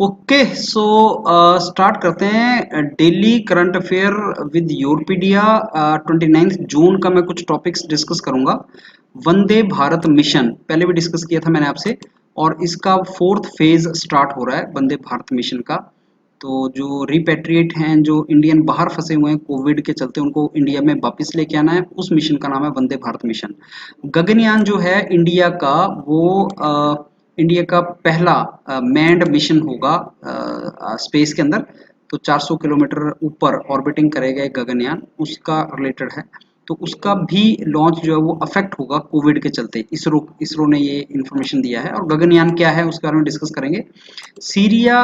Okay so start करते हैं daily current affair with योरपीडिया। 29 जून का मैं कुछ टॉपिक्स डिस्कस करूंगा। वंदे भारत मिशन पहले भी डिस्कस किया था मैंने आपसे, और इसका फोर्थ फेज स्टार्ट हो रहा है वंदे भारत मिशन का। तो जो रिपेट्रिएट हैं, जो इंडियन बाहर फंसे हुए हैं कोविड के चलते, उनको इंडिया में वापस लेके आना है, उस मिशन का नाम है वंदे भारत मिशन। गगनयान जो है इंडिया का, वो इंडिया का पहला मैन्ड मिशन होगा स्पेस के अंदर। तो 400 किलोमीटर ऊपर ऑर्बिटिंग करेगा एक गगनयान, उसका रिलेटेड है। तो उसका भी लॉन्च जो है वो अफेक्ट होगा कोविड के चलते। इसरो इसरो ने ये इंफॉर्मेशन दिया है। और गगनयान क्या है उसके बारे में डिस्कस करेंगे। सीरिया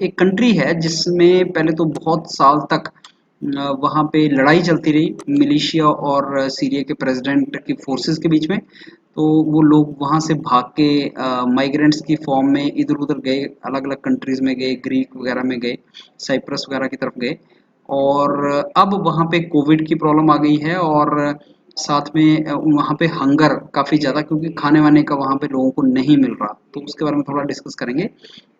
एक कंट्री है जिसमें पहले तो बहुत साल तक वहाँ पे लड़ाई चलती रही मिलिशिया और सीरिया के प्रेसिडेंट की फोर्सेस के बीच में। तो वो लोग वहाँ से भाग के माइग्रेंट्स की फॉर्म में इधर उधर गए, अलग अलग कंट्रीज में गए, ग्रीक वगैरह में गए, साइप्रस वगैरह की तरफ गए। और अब वहाँ पे कोविड की प्रॉब्लम आ गई है, और साथ में वहाँ पे हंगर काफ़ी ज़्यादा, क्योंकि खाने वाने का वहाँ पे लोगों को नहीं मिल रहा। तो उसके बारे में थोड़ा डिस्कस करेंगे।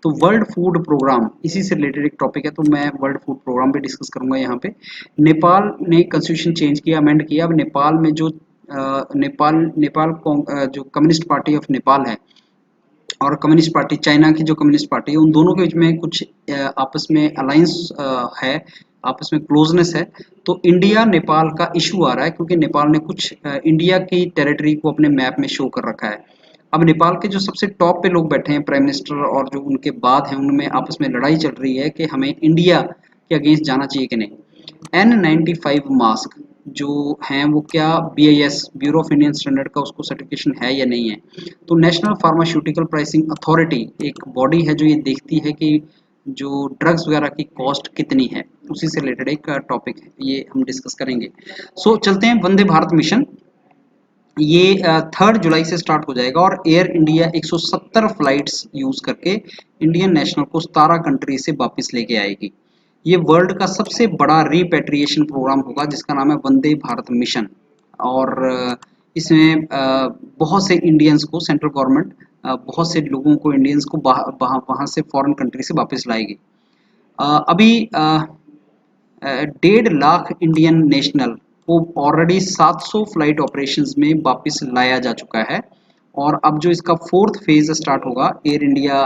तो वर्ल्ड फूड प्रोग्राम इसी से रिलेटेड एक टॉपिक है, तो मैं वर्ल्ड फूड प्रोग्राम पे डिस्कस करूंगा यहाँ पे। नेपाल ने कॉन्स्टिट्यूशन चेंज किया, अमेंड किया। अब नेपाल में जो जो कम्युनिस्ट पार्टी ऑफ नेपाल है और कम्युनिस्ट पार्टी चाइना की, जो कम्युनिस्ट पार्टी है, उन दोनों के बीच में कुछ आपस में अलायंस है, आपस में क्लोजनेस है। तो इंडिया नेपाल का इशू आ रहा है, क्योंकि नेपाल ने कुछ इंडिया की टेरिटरी को अपने मैप में शो कर रखा है। अब नेपाल के जो सबसे टॉप पे लोग बैठे हैं, प्राइम मिनिस्टर और जो उनके बाद हैं, उनमें आपस में लड़ाई चल रही है कि हमें इंडिया के अगेंस्ट जाना चाहिए कि नहीं। N95 मास्क जो हैं वो क्या BIS, bureau of Indian standard का उसको सर्टिफिकेशन है या नहीं है। तो नेशनल फार्मास्यूटिकल प्राइसिंग अथॉरिटी एक बॉडी है जो ये देखती है कि जो ड्रग्स वगैरह की कॉस्ट कितनी है। उसी से रिलेटेड एक टॉपिक है, ये हम डिस्कस करेंगे। सो चलते हैं वंदे भारत मिशन। ये 3 जुलाई से स्टार्ट हो जाएगा, और एयर इंडिया 170 फ्लाइट्स यूज करके इंडियन नेशनल को 17 कंट्री से वापस लेके आएगी। ये वर्ल्ड का सबसे बड़ा रिपेट्रिएशन प्रोग्राम होगा जिसका नाम है वंदे भारत मिशन। और इसमें बहुत से इंडियंस को सेंट्रल गवर्नमेंट बहुत से लोगों को, इंडियंस को वहाँ से फॉरेन कंट्री से वापस लाएगी। अभी 1.5 लाख इंडियन नेशनल को ऑलरेडी 700 फ्लाइट ऑपरेशंस में वापस लाया जा चुका है। और अब जो इसका फोर्थ फेज स्टार्ट होगा एयर इंडिया,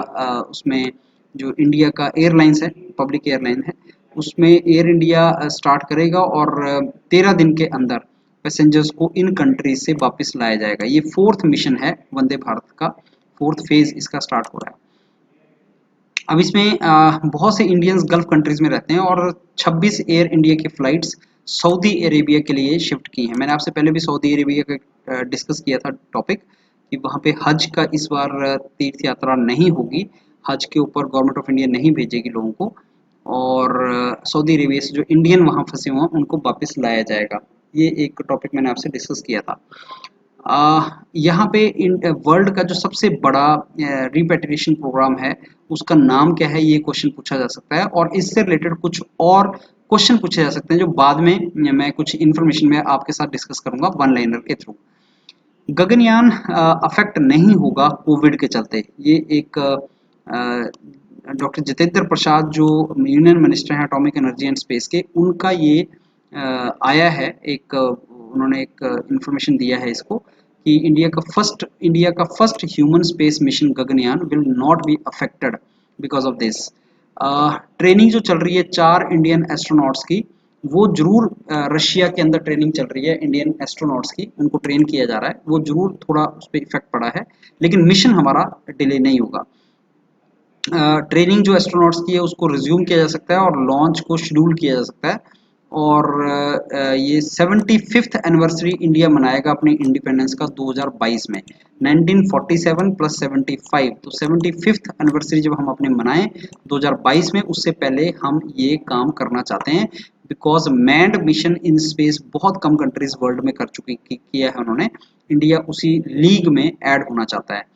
उसमें जो इंडिया का एयरलाइंस है, पब्लिक एयरलाइन है, उसमें एयर इंडिया स्टार्ट करेगा, और 13 दिन के अंदर पैसेंजर्स को इन कंट्रीज से वापस लाया जाएगा। ये फोर्थ मिशन है वंदे भारत का, फोर्थ फेज इसका स्टार्ट हो रहा है। अब इसमें बहुत से इंडियंस गल्फ कंट्रीज में रहते हैं, और 26 एयर इंडिया की फ्लाइट्स सऊदी अरेबिया के लिए शिफ्ट की हैं। मैंने आपसे पहले भी सऊदी अरेबिया का डिस्कस किया था टॉपिक, कि वहाँ पे हज का इस बार तीर्थ यात्रा नहीं होगी। हज के ऊपर गवर्नमेंट ऑफ इंडिया नहीं भेजेगी लोगों को, और सऊदी अरेबिया से जो इंडियन वहाँ फंसे हुए हैं उनको वापस लाया जाएगा। ये एक टॉपिक मैंने आपसे डिस्कस किया था। यहाँ पे वर्ल्ड का जो सबसे बड़ा रिपेट्रिएशन प्रोग्राम है उसका नाम क्या है, ये क्वेश्चन पूछा जा सकता है। और इससे रिलेटेड कुछ और क्वेश्चन पूछे जा सकते हैं जो बाद में मैं कुछ इन्फॉर्मेशन में आपके साथ डिस्कस करूंगा वन लाइनर के थ्रू। गगनयान अफेक्ट नहीं होगा कोविड के चलते। ये एक डॉक्टर जितेंद्र प्रसाद जो यूनियन मिनिस्टर हैं एटॉमिक एनर्जी एंड स्पेस के, उनका ये आया है एक, उन्होंने एक इंफॉर्मेशन दिया है इसको, कि इंडिया का first human space mission Gaganyaan will not be affected because of this. Training जो चल रही है 4 इंडियन एस्ट्रोनॉट्स की, वो जरूर रशिया के अंदर ट्रेनिंग चल रही है इंडियन एस्ट्रोनॉट्स की, उनको ट्रेन किया जा रहा है, वो जरूर थोड़ा उस पर इफेक्ट पड़ा है, लेकिन मिशन हमारा डिले नहीं होगा। ट्रेनिंग जो एस्ट्रोनॉट्स की है उसको रिज्यूम किया जा सकता है, और लॉन्च को शेड्यूल किया जा सकता है। और ये 75th एनिवर्सरी इंडिया मनाएगा अपने इंडिपेंडेंस का 2022 में। 1947 प्लस 75, तो 75th एनिवर्सरी जब हम अपने मनाएं 2022 में, उससे पहले हम ये काम करना चाहते हैं। Because manned mission in space बहुत कम कंट्रीज वर्ल्ड में कर चुकी किया है उन्होंने, इंडिया उसी लीग में ऐड होना चाहता है।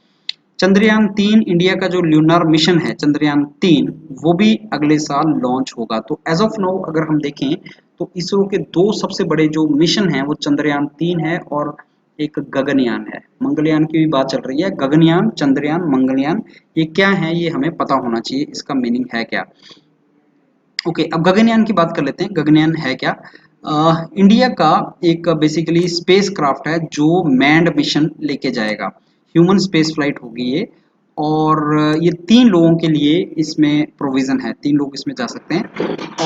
चंद्रयान 3 इंडिया का जो ल्यूनर मिशन है चंद्रयान 3, वो भी अगले साल लॉन्च होगा। तो एज ऑफ नाउ अगर हम देखें तो इसरो के 2 सबसे बड़े जो मिशन हैं वो चंद्रयान 3 है और एक गगनयान है। मंगलयान की भी बात चल रही है, गगनयान, चंद्रयान, मंगलयान, ये क्या है ये हमें पता होना चाहिए, इसका मीनिंग है क्या। ओके, अब गगनयान की बात कर लेते हैं। गगनयान है क्या? इंडिया का एक बेसिकली स्पेस क्राफ्ट है जो मैन्ड मिशन लेके जाएगा। ह्यूमन स्पेस फ्लाइट होगी ये। और ये 3 लोगों के लिए इसमें प्रोविजन है, 3 लोग इसमें जा सकते हैं।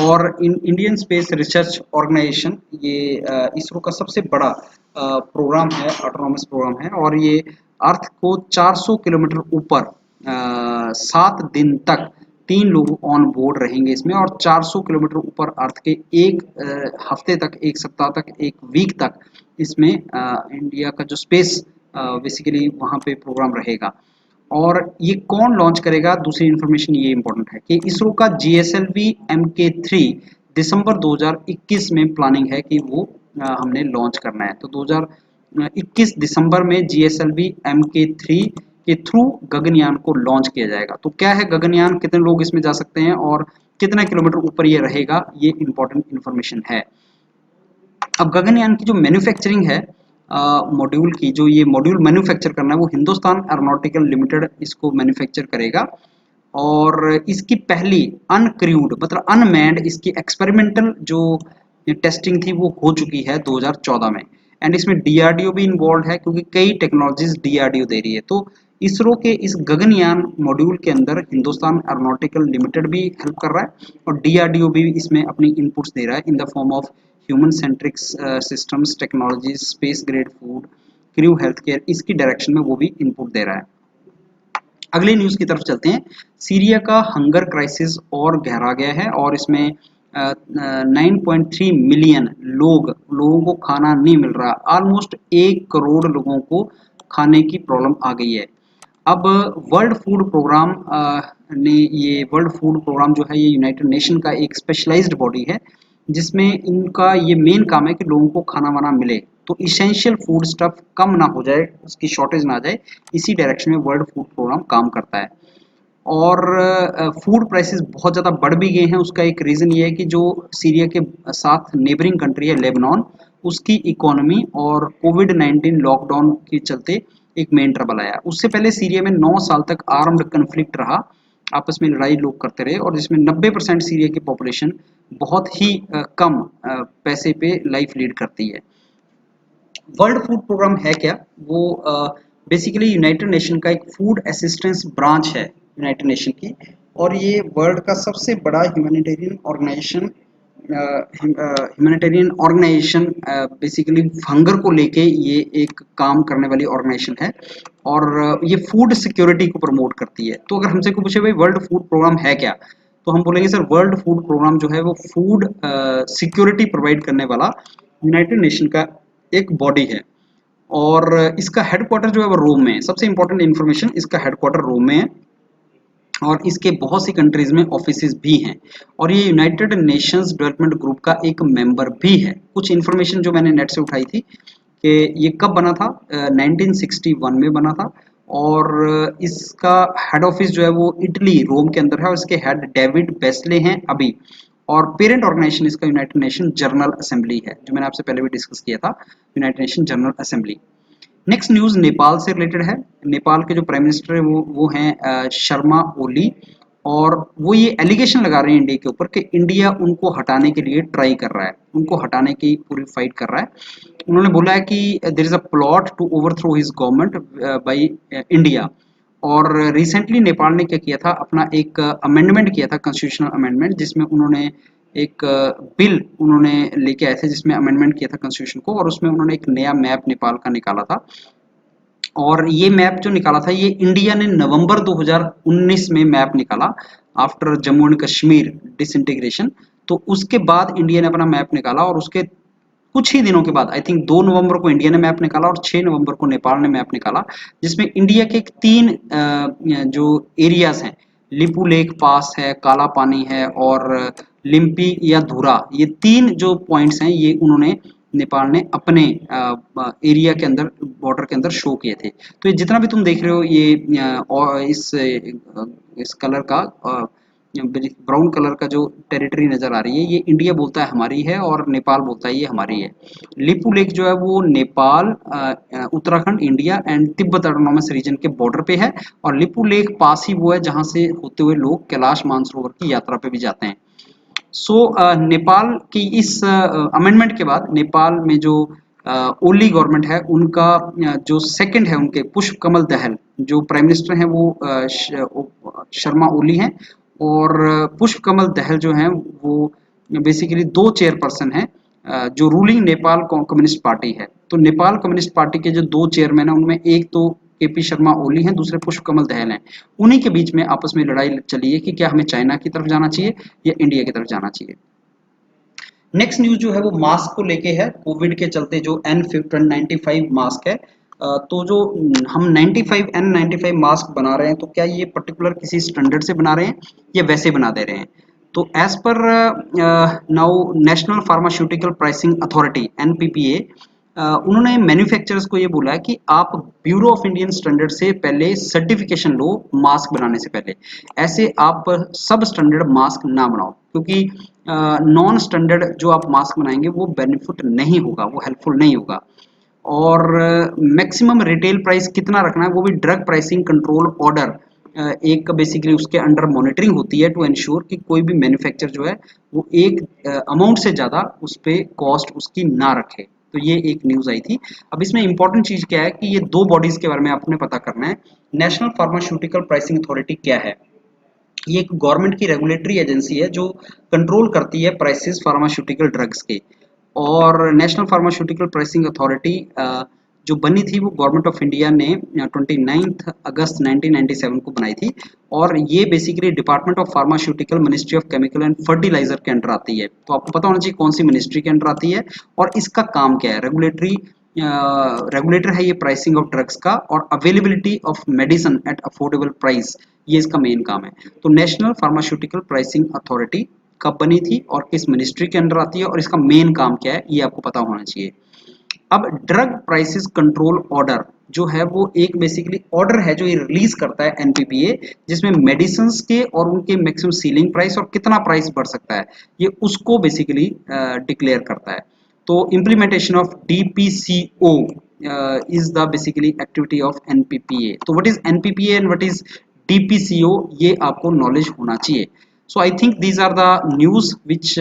और इंडियन स्पेस रिसर्च ऑर्गेनाइजेशन, ये इसरो का सबसे बड़ा प्रोग्राम है, ऑटोनॉमस प्रोग्राम है। और ये अर्थ को 400 किलोमीटर ऊपर 7 दिन तक 3 लोग ऑन बोर्ड रहेंगे इसमें, और 400 किलोमीटर ऊपर अर्थ के एक हफ्ते तक, एक सप्ताह तक, एक वीक तक इसमें इंडिया का जो स्पेस बेसिकली वहाँ पे प्रोग्राम रहेगा। और ये कौन लॉन्च करेगा, दूसरी इन्फॉर्मेशन ये इंपॉर्टेंट है कि इसरो का GSLV MK3 दिसंबर 2021 में प्लानिंग है कि वो हमने लॉन्च करना है। तो 2021 दिसंबर में GSLV MK3 के थ्रू गगनयान को लॉन्च किया जाएगा। तो क्या है गगनयान, कितने लोग इसमें जा सकते हैं और कितने किलोमीटर ऊपर ये रहेगा, ये इंपॉर्टेंट इन्फॉर्मेशन है। अब गगनयान की जो मैन्युफैक्चरिंग है मॉड्यूल की, जो ये मॉड्यूल मैन्युफैक्चर करना है वो हिंदुस्तान एरोनॉटिकल लिमिटेड इसको मैन्युफैक्चर करेगा। और इसकी पहली अनक्रूड मतलब अनमैन्ड इसकी एक्सपेरिमेंटल जो टेस्टिंग थी वो हो चुकी है 2014 में। एंड इसमें DRDO भी इन्वॉल्व है, क्योंकि कई टेक्नोलॉजीज DRDO दे रही है। तो इसरो के इस गगनयान मॉड्यूल के अंदर हिंदुस्तान एरोनॉटिकल लिमिटेड भी हेल्प कर रहा है, और DRDO भी इसमें अपनी इनपुट्स दे रहा है in the form of human centric systems, technologies, space grade food, crew health care, इसकी डायरेक्शन में वो भी इनपुट दे रहा है। अगले न्यूज़ की तरफ चलते हैं। सीरिया का हंगर क्राइसिस और गहरा गया है, और इसमें 9.3 मिलियन लोगों को खाना नहीं मिल रहा। ऑलमोस्ट 1 करोड़ लोगों को खाने की प्रॉब्लम आ गई है। अब वर्ल्ड फूड प्रोग्राम ने, ये वर्ल्ड फूड प्रोग्राम जो है ये यूनाइटेड नेशन का एक स्पेशलाइज्ड बॉडी है, जिसमें इनका ये मेन काम है कि लोगों को खाना वाना मिले, तो इसेंशियल फूड स्टफ कम ना हो जाए, उसकी शॉर्टेज ना आ जाए, इसी डायरेक्शन में वर्ल्ड फूड प्रोग्राम काम करता है। और फूड प्राइसेस बहुत ज़्यादा बढ़ भी गए हैं। उसका एक रीज़न ये है कि जो सीरिया के साथ नेबरिंग कंट्री है लेबनान, उसकी इकोनॉमी और कोविड-19 लॉकडाउन के चलते एक मेन ट्रबल आया। उससे पहले सीरिया में 9 साल तक आर्म्ड कन्फ्लिक्ट रहा, आपस में लड़ाई लोग करते रहे, और जिसमें 90% सीरिया की पॉपुलेशन बहुत ही कम पैसे पे लाइफ लीड करती है। वर्ल्ड फूड प्रोग्राम है क्या? वो बेसिकली यूनाइटेड नेशन का एक फूड असिस्टेंस ब्रांच है यूनाइटेड नेशन की, और ये वर्ल्ड का सबसे बड़ा ह्यूमैनिटेरियन ऑर्गेनाइजेशन बेसिकली हंगर को लेके ये एक काम करने वाली ऑर्गेनाइजेशन है। और ये फूड सिक्योरिटी को प्रमोट करती है। तो अगर हमसे कोई पूछे भाई वर्ल्ड फूड प्रोग्राम है क्या, तो हम बोलेंगे सर वर्ल्ड फूड प्रोग्राम जो है वो फूड सिक्योरिटी प्रोवाइड करने वाला यूनाइटेड नेशन का एक बॉडी है। और इसका हेडक्वार्टर जो है वो रोम में है। सबसे इंपॉर्टेंट इन्फॉर्मेशन, इसका हेडक्वार्टर रोम में है, और इसके बहुत सी कंट्रीज में ऑफिसेज भी हैं, और ये यूनाइटेड नेशंस डेवलपमेंट ग्रुप का एक मेंबर भी है। कुछ इन्फॉर्मेशन जो मैंने नेट से उठाई थी कि ये कब बना था, 1961 में बना था। और इसका हेड ऑफिस जो है वो इटली रोम के अंदर है, और इसके हेड डेविड बेस्ले हैं अभी। और पेरेंट ऑर्गेनाइजेशन इसका यूनाइटेड नेशन जनरल असेंबली है, जो मैंने आपसे पहले भी डिस्कस किया था, United nation general assembly. Next news Nepal से रिलेटेड है। नेपाल के जो प्राइम मिनिस्टर है वो हैं शर्मा ओली, और वो ये एलिगेशन लगा रहे हैं इंडिया के ऊपर कि इंडिया उनको हटाने के लिए ट्राई कर रहा है, उनको हटाने की पूरी फाइट कर रहा है। उन्होंने बोला है कि there is a plot to overthrow his government by India. और रिसेंटली नेपाल ने क्या किया था, अपना एक अमेंडमेंट किया था, कॉन्स्टिट्यूशनल अमेंडमेंट, जिसमें उन्होंने एक बिल उन्होंने लेके आए थे, जिसमें अमेंडमेंट किया था कॉन्स्टिट्यूशन को, और उसमें उन्होंने एक नया मैप नेपाल का निकाला था। और ये मैप जो निकाला था ये इंडिया ने नवंबर 2019 में मैप निकाला, after Jammu and Kashmir disintegration. तो उसके बाद इंडिया ने अपना मैप निकाला, और उसके कुछ ही दिनों के बाद, आई थिंक 2 नवंबर को इंडिया ने मैप निकाला और 6 नवंबर को नेपाल ने मैप निकाला, जिसमें इंडिया के 3 जो एरियाज हैं, लिपू लेक पास है, काला पानी है, और लिम्पी या धुरा, ये 3 जो पॉइंट्स हैं ये उन्होंने, नेपाल ने अपने एरिया के अंदर, बॉर्डर के अंदर शो किए थे। तो ये जितना भी तुम देख रहे हो ये इस कलर का ब्राउन कलर का जो टेरिटरी नज़र आ रही है, ये इंडिया बोलता है हमारी है और नेपाल बोलता है ये हमारी है। लिपू लेक जो है वो Nepal, Uttarakhand, India and Tibet autonomous region के बॉर्डर पे है। और लिपू लेक पास ही वो है जहाँ से होते हुए लोग कैलाश मानसरोवर की यात्रा पे भी जाते हैं। नेपाल की इस अमेंडमेंट के बाद नेपाल में जो ओली गवर्नमेंट है उनका जो सेकंड है, उनके पुष्प कमल दहल जो प्राइम मिनिस्टर हैं वो शर्मा ओली हैं। और पुष्प कमल दहल जो हैं वो बेसिकली दो चेयरपर्सन हैं जो रूलिंग नेपाल कम्युनिस्ट पार्टी है। तो नेपाल कम्युनिस्ट पार्टी के जो दो चेयरमैन हैं उनमें एक तो केपी शर्मा ओली हैं, दूसरे पुष्प कमल दहल हैं। उन्हीं के बीच में आपस में लड़ाई चली है कि क्या हमें चाइना की तरफ जाना चाहिए या इंडिया की तरफ जाना चाहिए। नेक्स्ट न्यूज जो है वो मास्क को लेके है। कोविड के चलते जो N95 मास्क है, तो जो हम 95 N95 मास्क बना रहे हैं, तो क्या ये पर्टिकुलर किसी स्टैंडर्ड से बना रहे हैं या वैसे बना दे रहे हैं? तो as per now national pharmaceutical pricing authority NPPA, उन्होंने मैन्युफैक्चरर्स को ये बोला है कि आप ब्यूरो ऑफ इंडियन स्टैंडर्ड से पहले सर्टिफिकेशन लो मास्क बनाने से पहले। ऐसे आप सब स्टैंडर्ड मास्क ना बनाओ, क्योंकि नॉन स्टैंडर्ड जो आप मास्क बनाएंगे वो बेनिफिट नहीं होगा, वो हेल्पफुल नहीं होगा। और मैक्सिमम रिटेल प्राइस कितना रखना है वो भी ड्रग प्राइसिंग कंट्रोल ऑर्डर एक बेसिकली उसके अंडर मॉनिटरिंग होती है टू एंश्योर कि कोई भी मैन्युफैक्चर जो है वो एक अमाउंट से ज़्यादा उस पर कॉस्ट उसकी ना रखे। तो ये एक न्यूज़ आई थी। अब इसमें इंपॉर्टेंट चीज़ क्या है कि ये दो बॉडीज़ के बारे में आपने पता करना है। नेशनल फार्मास्यूटिकल प्राइसिंग अथॉरिटी क्या है? ये एक गवर्नमेंट की रेगुलेटरी एजेंसी है जो कंट्रोल करती है प्राइसेस फार्मास्यूटिकल ड्रग्स के। और नेशनल फार्मास्यूटिकल प्राइसिंग अथॉरिटी जो बनी थी वो गवर्नमेंट ऑफ इंडिया ने 29 अगस्त 1997 को बनाई थी। और ये basically department of pharmaceutical, ministry of chemical and fertiliser के अंडर आती है। तो आपको पता होना चाहिए कौन सी मिनिस्ट्री के अंडर आती है और इसका काम क्या है। रेगुलेटर है ये प्राइसिंग ऑफ ड्रग्स का और availability of medicine at affordable price, ये इसका मेन काम है। तो नेशनल फार्मास्यूटिकल प्राइसिंग अथॉरिटी कब बनी थी और किस मिनिस्ट्री के अंडर आती है और इसका मेन काम क्या है, ये आपको पता होना चाहिए। अब ड्रग प्राइसेस कंट्रोल ऑर्डर जो है वो एक बेसिकली ऑर्डर है जो ये रिलीज करता है NPPA, जिसमें मेडिसिन के और उनके मैक्सिमम सीलिंग प्राइस और कितना प्राइस बढ़ सकता है ये उसको बेसिकली डिक्लेयर करता है। तो implementation of DPCO is the basically activity of NPPA। तो what is NPPA and what is DPCO, ये आपको नॉलेज होना चाहिए। So I think these are the news which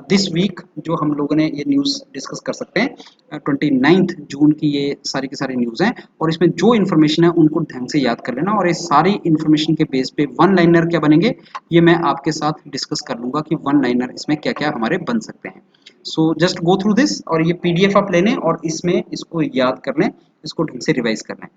this week जो हम लोगों ने ये न्यूज़ डिस्कस कर सकते हैं। 29 जून की ये सारी की सारी न्यूज़ हैं और इसमें जो इन्फॉर्मेशन है उनको ढंग से याद कर लेना। और ये सारी इन्फॉर्मेशन के बेस पे वन लाइनर क्या बनेंगे ये मैं आपके साथ डिस्कस कर लूँगा कि वन लाइनर इसमें क्या क्या हमारे बन सकते हैं। So just go through this और ये PDF आप ले लें और इसमें इसको याद कर लें, इसको ढंग से रिवाइज कर लें।